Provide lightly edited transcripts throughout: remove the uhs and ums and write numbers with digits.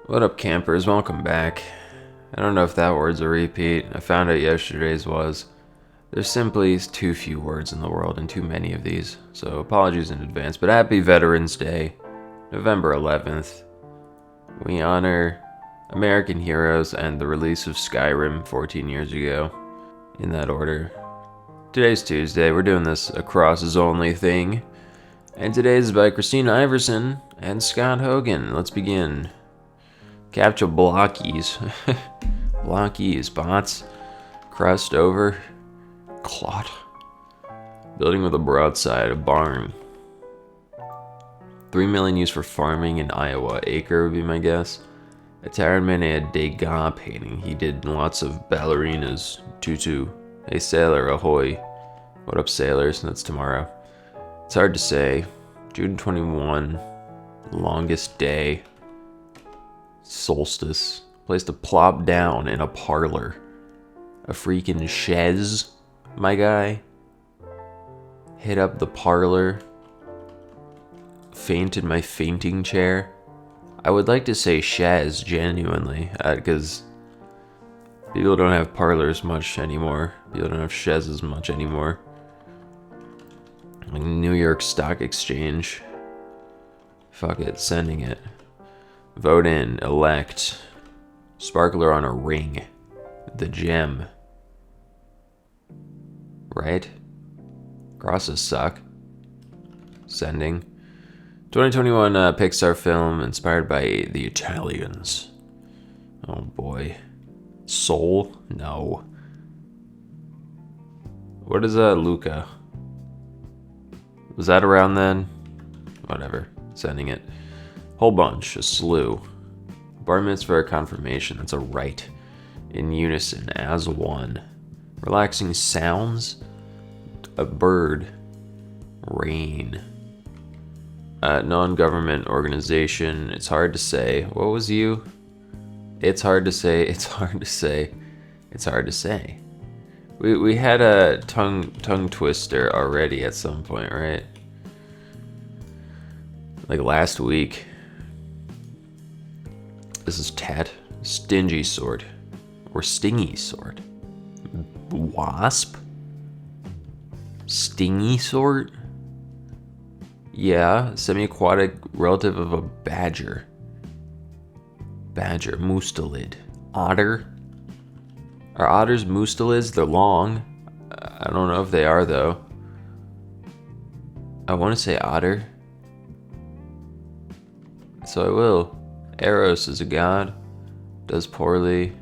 What up, campers? Welcome back. I don't know if that word's a repeat. I found out yesterday's was. There's simply too few words in the world and too many of these, so apologies in advance. But happy Veterans Day, November 11th. We honor American heroes and the release of Skyrim 14 years ago, in that order. Today's Tuesday. We're doing this a crosses only thing. And today's by Christina Iverson and Scott Hogan. Let's begin. Capture blockies. Blockies, bots. Crust over. Clot. Building with a broadside, a barn. 3 million used for farming in Iowa. Acre would be my guess. A tired man a Degas painting. He did lots of ballerinas. Tutu. Hey sailor, ahoy. What up sailors? That's tomorrow. It's hard to say. June 21. Longest day. Solstice. Place to plop down in a parlor. A freaking chaise, my guy. Hit up the parlor. Faint in my fainting chair. I would like to say chaise, genuinely, because people don't have parlors much anymore. People don't have chaises much anymore. Like New York Stock Exchange. Fuck it, sending it. Vote in, elect. Sparkler on a ring. The gem. Right? Crosses suck. Sending. 2021 Pixar film inspired by the Italians. Oh boy. Soul? No. What is Luca? Was that around then? Whatever. Sending it. Whole bunch, a slew. Bar mitzvah or confirmation, that's a rite. In unison, as one. Relaxing sounds. A bird. Rain. Non-government organization, it's hard to say. What was you? It's hard to say, it's hard to say. It's hard to say. We had a tongue twister already at some point, right? Like last week. This is tat. Stingy sort. Or stingy sort. Wasp? Stingy sort? Yeah, semi-aquatic relative of a badger. Badger, mustelid. Otter? Are otters mustelids? They're long. I don't know if they are, though. I want to say otter. So I will. Eros is a god. Does poorly.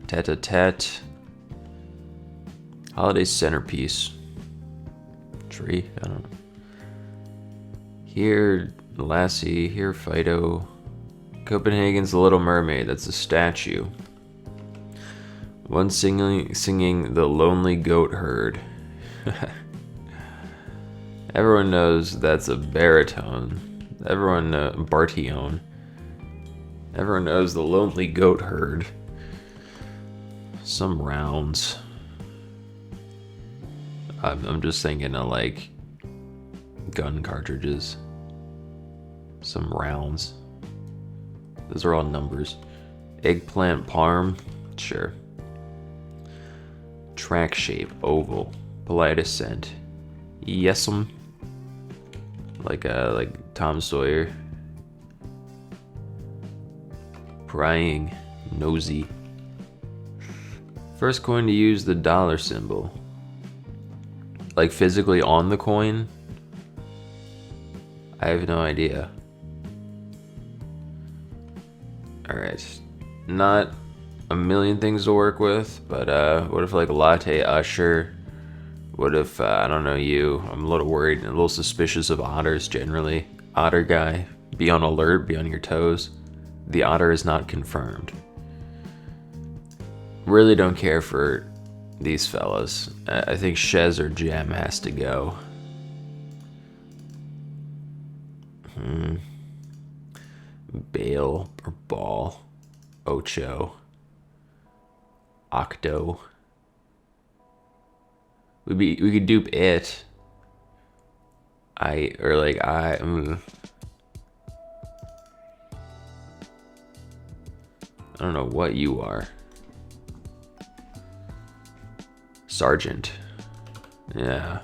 Tete-a-tete. Holiday centerpiece. Tree? I don't know. Here, Lassie. Here, Fido. Copenhagen's The Little Mermaid. That's a statue. One singing The Lonely Goat Herd. Everyone knows that's a baritone. Everyone Bartione. Everyone knows The Lonely Goat Herd. Some rounds. I'm just thinking of like gun cartridges. Some rounds. Those are all numbers. Eggplant parm. Sure. Track shape. Oval. Polite ascent. Yes'm. Like Tom Sawyer. Prying. Nosy. First coin to use the dollar symbol. Like physically on the coin? I have no idea. Alright. Not a million things to work with, but what if like latte usher? What if, I don't know you, I'm a little worried, a little suspicious of otters generally. Otter guy, be on alert, be on your toes. The otter is not confirmed. Really don't care for these fellas. I think Shez or Gem has to go. Bale or Ball. Ocho. Octo. We could dupe it. I. I don't know what you are. Sergeant. Yeah.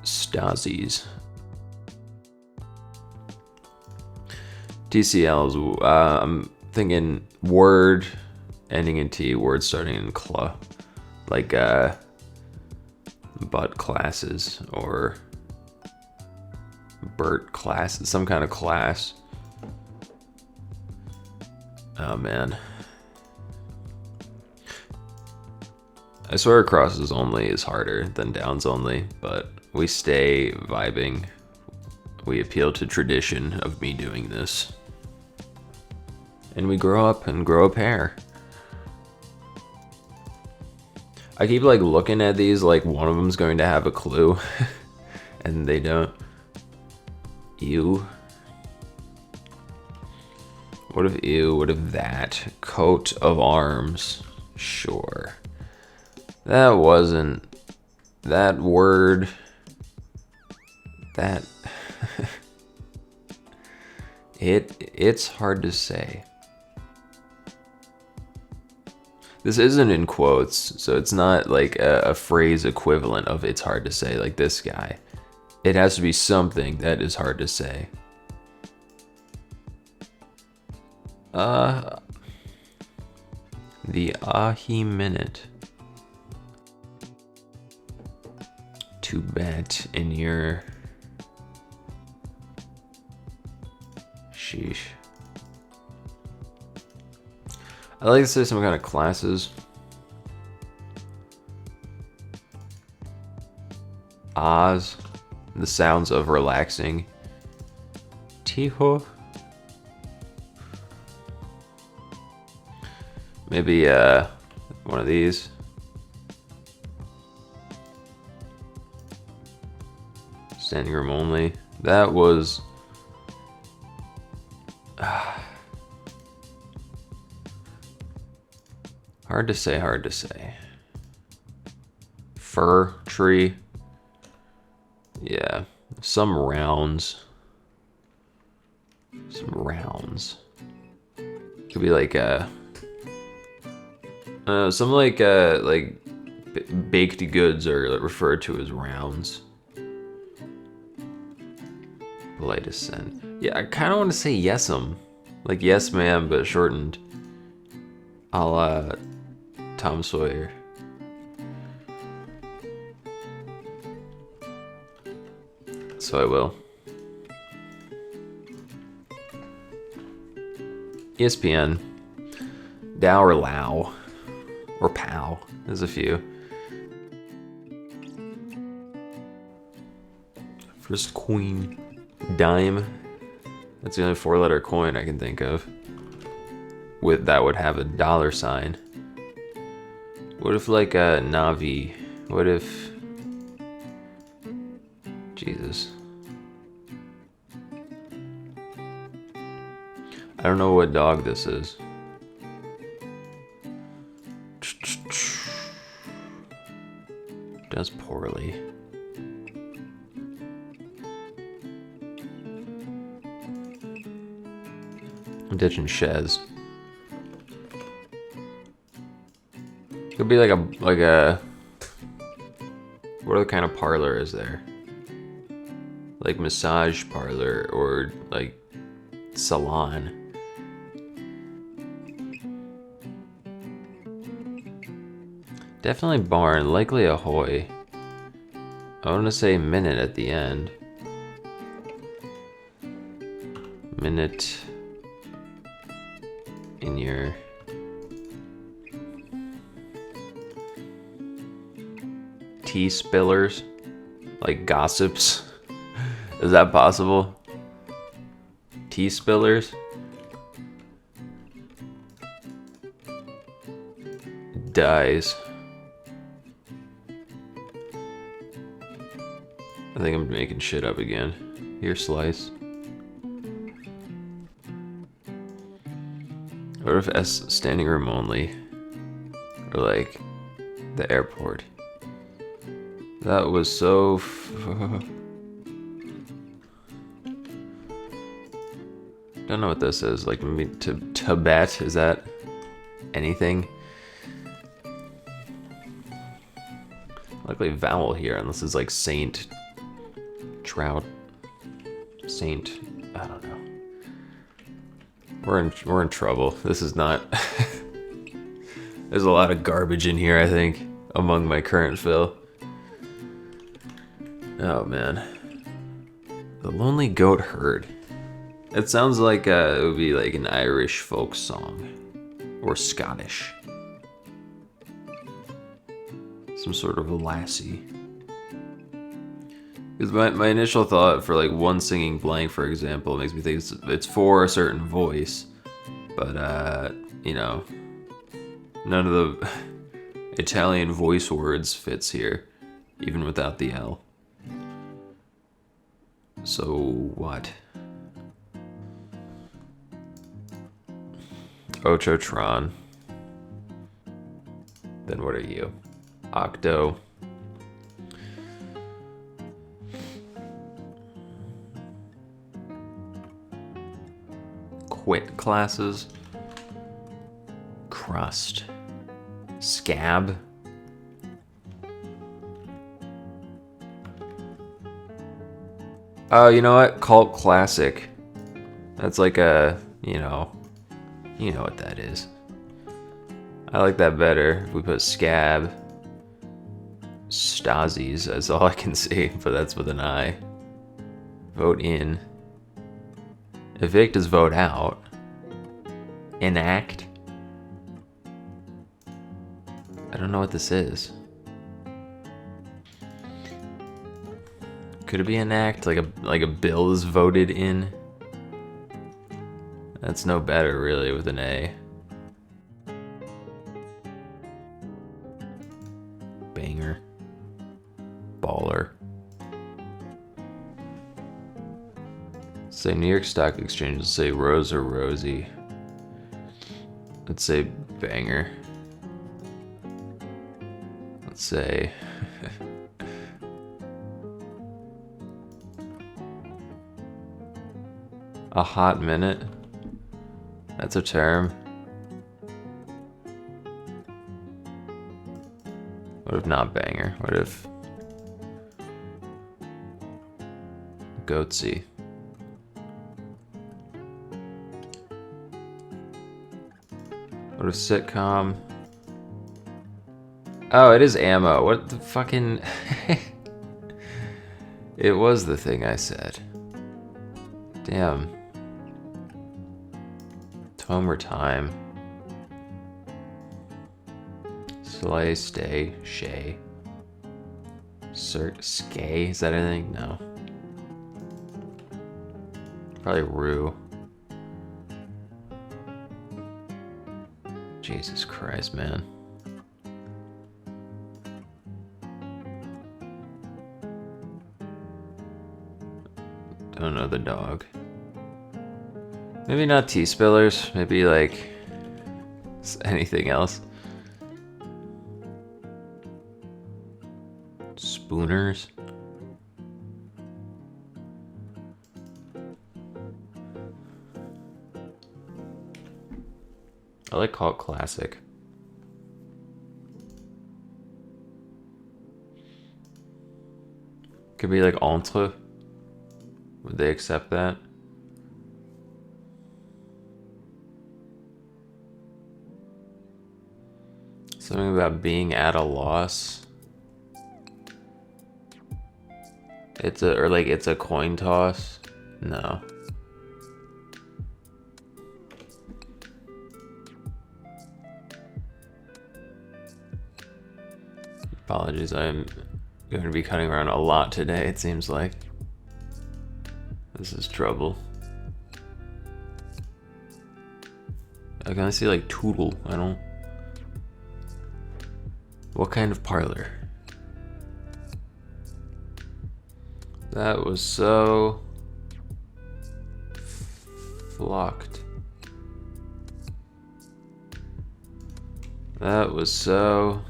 Stasi's. TCLs. I'm thinking word ending in T, word starting in cla. Like, butt classes or Bert classes, some kind of class. Oh man. I swear crosses only is harder than downs only, but we stay vibing. We appeal to tradition of me doing this. And we grow up and grow a pair. I keep like looking at these like one of them's going to have a clue and they don't. Ew. What if ew? What if that? Coat of arms. Sure. That wasn't. That word. That. It's hard to say. This isn't in quotes, so it's not like a phrase equivalent of it's hard to say, like this guy. It has to be something that is hard to say. The Ahi minute. To bet in your... Sheesh. I like to say some kind of classes. Oz. The sounds of relaxing. Tiho. Maybe one of these. Standing room only. That was hard to say, hard to say. Fir tree. Yeah, some rounds. Some rounds. Could be like some like baked goods are referred to as rounds. Polite assent. Yeah, I kind of want to say yes'm, like yes ma'am, but shortened. A la Tom Sawyer. So I will. ESPN. Dow or Lao. Or Pow. There's a few. First queen. Dime. That's the only 4-letter coin I can think of. With that would have a dollar sign. What if like a Navi? What if... Jesus. I don't know what dog this is. Does poorly. I'm ditching Shez. Could be like a what other kind of parlor is there? Like massage parlor or like salon. Definitely barn, likely ahoy. I want to say minute at the end. Minute in your tea spillers, like gossips. Is that possible? Tea spillers? Dies. I think I'm making shit up again. Here, slice. What if S standing room only? Or like the airport? That was so don't don't know what this is. Like maybe Tibet, is that anything? Likely vowel here, unless it's like Saint Trout. Saint, I don't know. We're in trouble. This is not. There's a lot of garbage in here, I think, among my current fill. Oh man, the Lonely Goat Herd. It sounds like it would be like an Irish folk song, or Scottish. Some sort of a lassie. Because my initial thought for like one singing blank, for example, makes me think it's for a certain voice, but you know, none of the Italian voice words fits here, even without the L. So what? Ochotron. Then what are you? Octo. Quit classes. Crust. Scab. Oh, you know what? Cult classic. That's like a, you know what that is. I like that better. If we put scab. Stasi's, that's all I can see, but that's with an I. Vote in. Evict is vote out. Enact. I don't know what this is. Could it be enact? Like a bill is voted in? That's no better really with an A. Banger. Baller. Say New York Stock Exchange. Let's say Rosa Rosie. Let's say banger. Let's say a hot minute. That's a term. What if not banger? What if goatsy? What if sitcom? Oh, it is ammo. What the fucking... It was the thing I said. Damn. Tomer time. Slay, stay, shay. Skay? Is that anything? No. Probably rue. Jesus Christ, man. Don't know the dog. Maybe not T-spillers. Maybe like anything else. Spooners. I like call it classic. Could be like entre. Would they accept that? Something about being at a loss. It's a coin toss. No. Apologies, I'm going to be cutting around a lot today, it seems like. This is trouble. I can see like Toodle, I don't... What kind of parlor? That was so... flocked. That was so...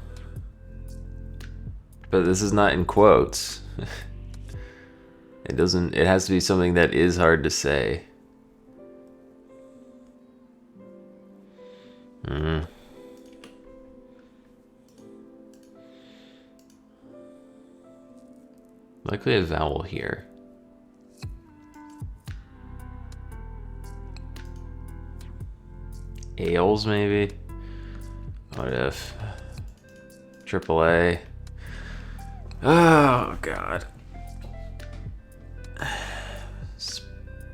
But this is not in quotes. It has to be something that is hard to say. Likely a vowel here. Ales, maybe? What if? AAA. Oh, God.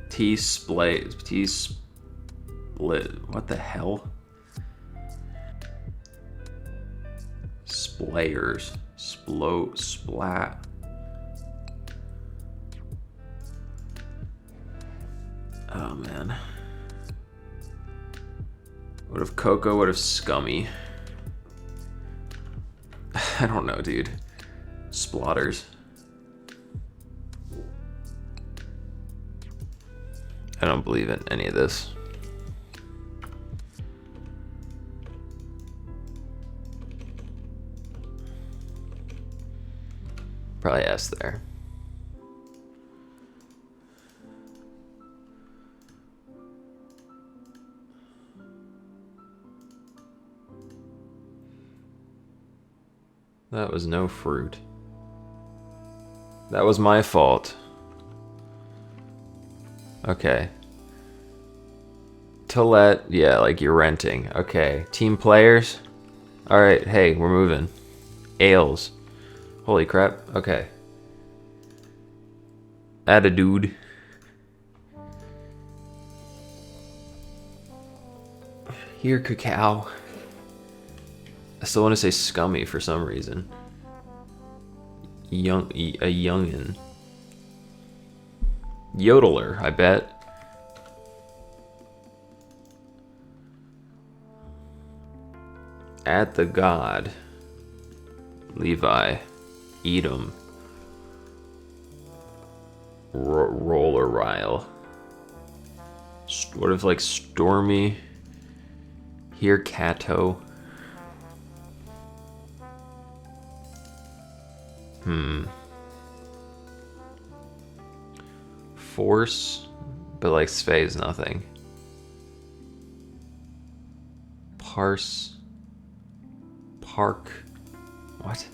T-split. What the hell? Splayers. Splat. Oh, man. What if Coco? What if Scummy? I don't know, dude. Splotters. I don't believe in any of this. Probably S there. That was no fruit. That was my fault. Okay. To let, yeah, like you're renting. Okay. Team players. Alright, hey, we're moving. Ales. Holy crap. Okay. Add a dude. Here, cacao. I still want to say scummy for some reason. A youngin. Yodeler, I bet. At the god. Levi. Edom. Roller Ryle. What if like Stormy? Here, Cato. Force, but like Sve is nothing. Parse. Park. What?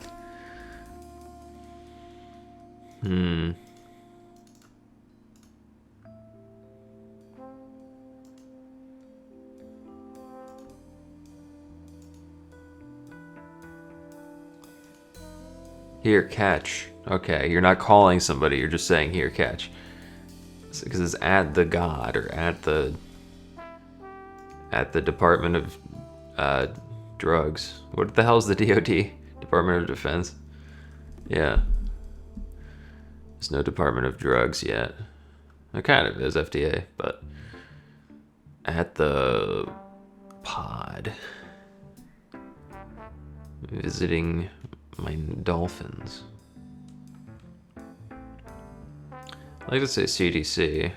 Here, catch. Okay, you're not calling somebody, you're just saying here, catch. Because it's at the god, or at the Department of Drugs. What the hell's the DOD? Department of Defense? Yeah. There's no Department of Drugs yet. It kind of is FDA, but at the pod. Visiting my dolphins. I like to say CDC.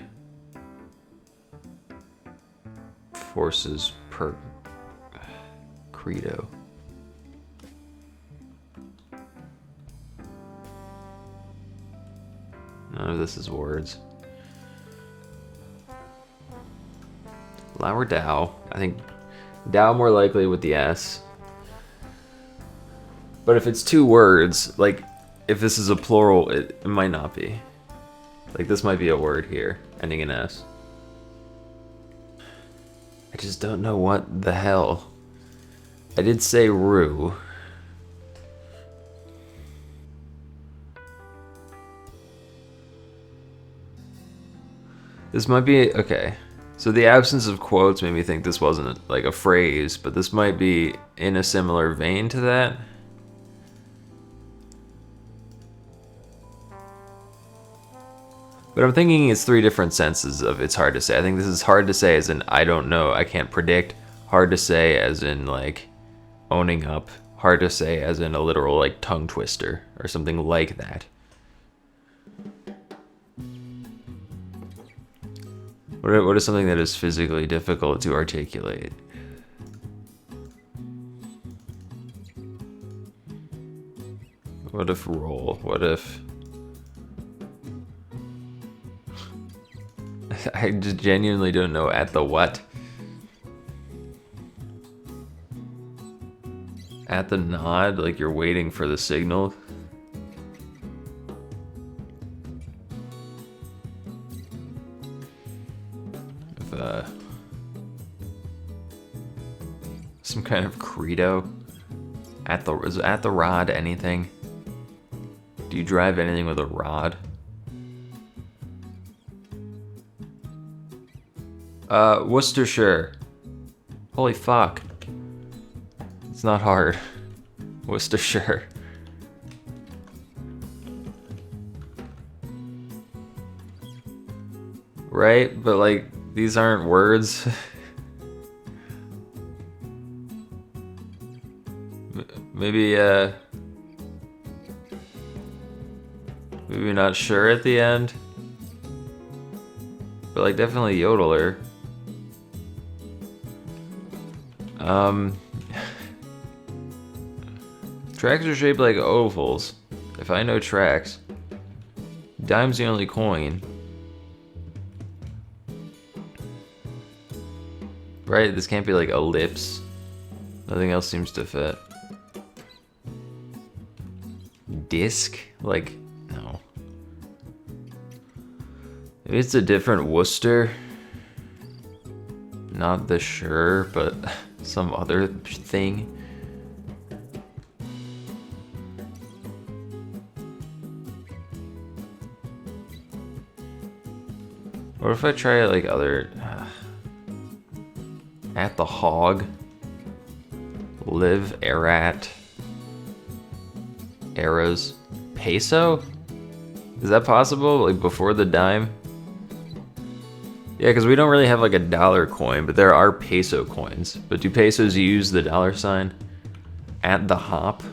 Forces per credo. None of this is words. Lauer Dow. I think Dow more likely with the S. But if it's two words, like if this is a plural, it might not be. Like this might be a word here, ending in S. I just don't know what the hell. I did say rue. This might be, okay. So the absence of quotes made me think this wasn't like a phrase, but this might be in a similar vein to that. But I'm thinking it's three different senses of it's hard to say. I think this is hard to say as in I don't know, I can't predict. Hard to say as in like owning up. Hard to say as in a literal like tongue twister or something like that. What is something that is physically difficult to articulate? What if roll? What if... I just genuinely don't know at the what. At the nod, like you're waiting for the signal. some kind of credo. Is at the rod anything? Do you drive anything with a rod? Worcestershire. Holy fuck. It's not hard. Worcestershire. Right? But like, these aren't words. Maybe maybe not sure at the end. But like, definitely yodeler. Tracks are shaped like ovals. If I know tracks. Dime's the only coin. Right? This can't be like ellipse. Nothing else seems to fit. Disc? Like, no. Maybe it's a different Worcester. Not the sure, but some other thing. What if I try like other... at the hog? Live, erat. Arrows. Peso? Is that possible? Like before the dime? Yeah, because we don't really have like a dollar coin, but there are peso coins. But do pesos use the dollar sign? At the hop?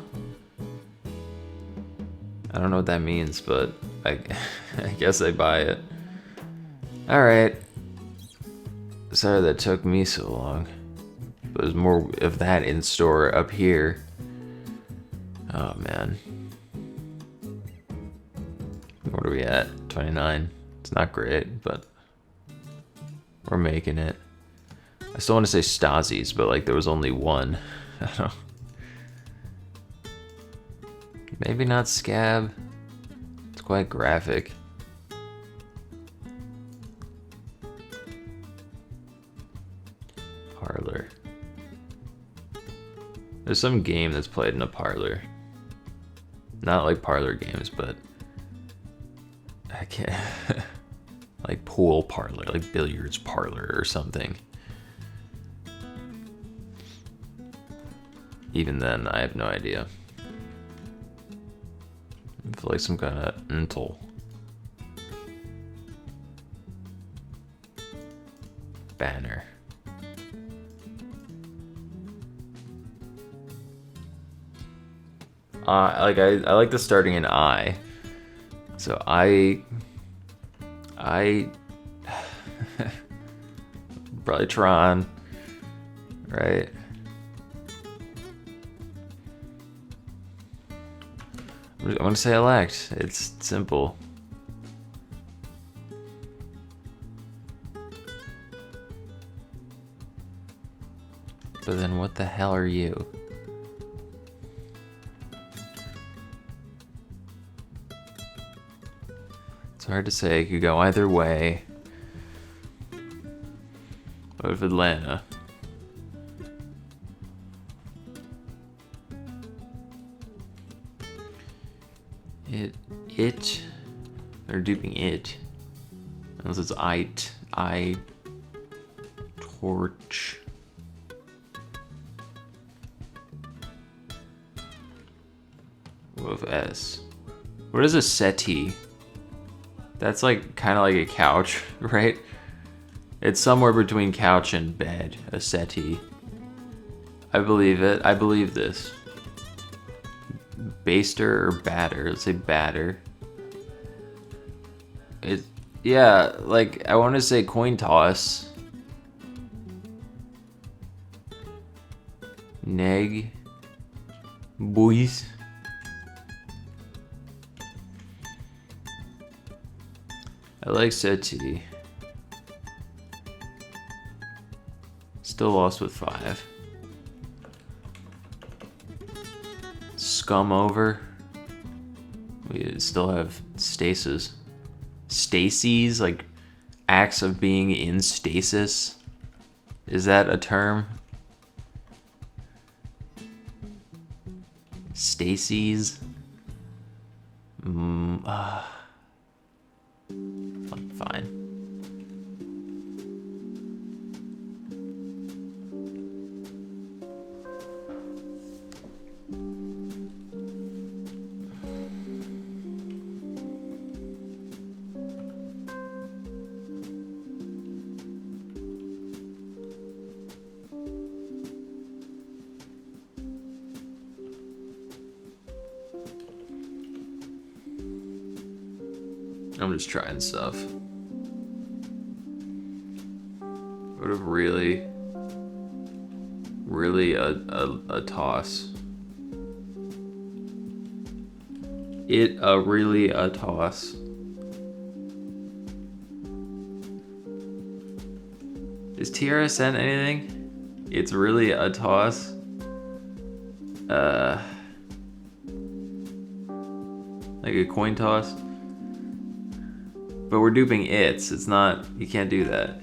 I don't know what that means, but I guess I buy it. Alright. Sorry that took me so long. But there's more of that in store up here. Oh man. What are we at? 29. It's not great, but we're making it. I still want to say Stasi's, but like there was only one. I don't know. Maybe not scab. It's quite graphic. Parlor. There's some game that's played in a parlor. Not like parlor games, but I can't. Like pool parlor, like billiards parlor or something. Even then, I have no idea. I feel like some kind of until. Banner. I like the starting in I. So I probably Tron, right? I'm gonna say elect. It's simple. But then what the hell are you? It's hard to say. It could go either way. What if Atlanta? It. They're duping it. Unless it's Aight. Torch. What if S? What is a settee? That's like kind of like a couch, right? It's somewhere between couch and bed, a settee. I believe it. I believe this. Baster or batter? Let's say batter. Yeah, like I want to say coin toss. Neg. Boys. I like settee. Still lost with 5. Scum over. We still have stasis. Stacy's, like acts of being in stasis. Is that a term? Stacies? Fine. I'm just trying stuff. Would have really a toss. Really a toss. Is TRSN anything? It's really a toss. Like a coin toss. But we're duping its. It's not. You can't do that.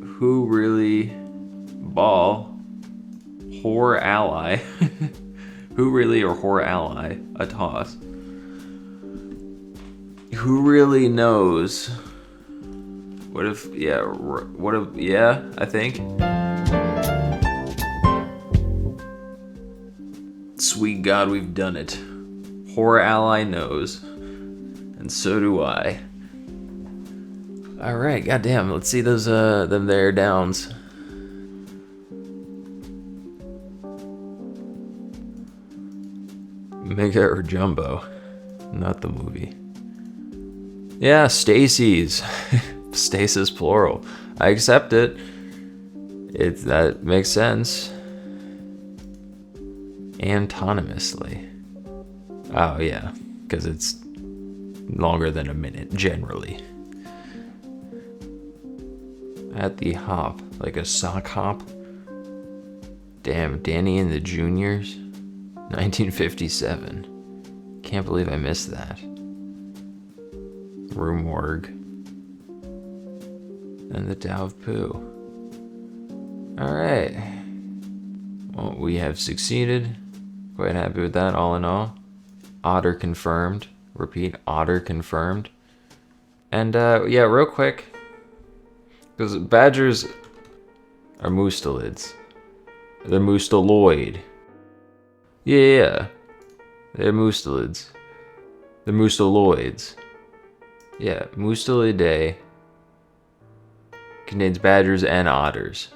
Who really ball? Whore ally. Who really or whore ally? A toss. Who really knows? What if? Yeah. What if? Yeah. I think. Sweet God, we've done it. Whore ally knows. And so do I. Alright, goddamn, let's see those them there downs. Mega or Jumbo? Not the movie. Yeah, Stacy's. Stasis plural. I accept it. That makes sense. Antonymously. Oh yeah, because it's longer than a minute generally. At the hop, like a sock hop. Damn, Danny and the Juniors, 1957. Can't believe I missed that. Room Org. And the Tao of Pooh. Alright. Well, we have succeeded. Quite happy with that, all in all. Otter confirmed. Repeat, otter confirmed. And, yeah, real quick. Because badgers are mustelids. They're musteloid. Yeah. They're mustelids. They're musteloids. Yeah, Mustelidae contains badgers and otters,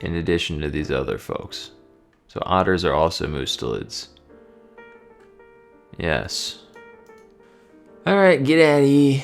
in addition to these other folks. So otters are also mustelids. Yes. Alright, get out of here.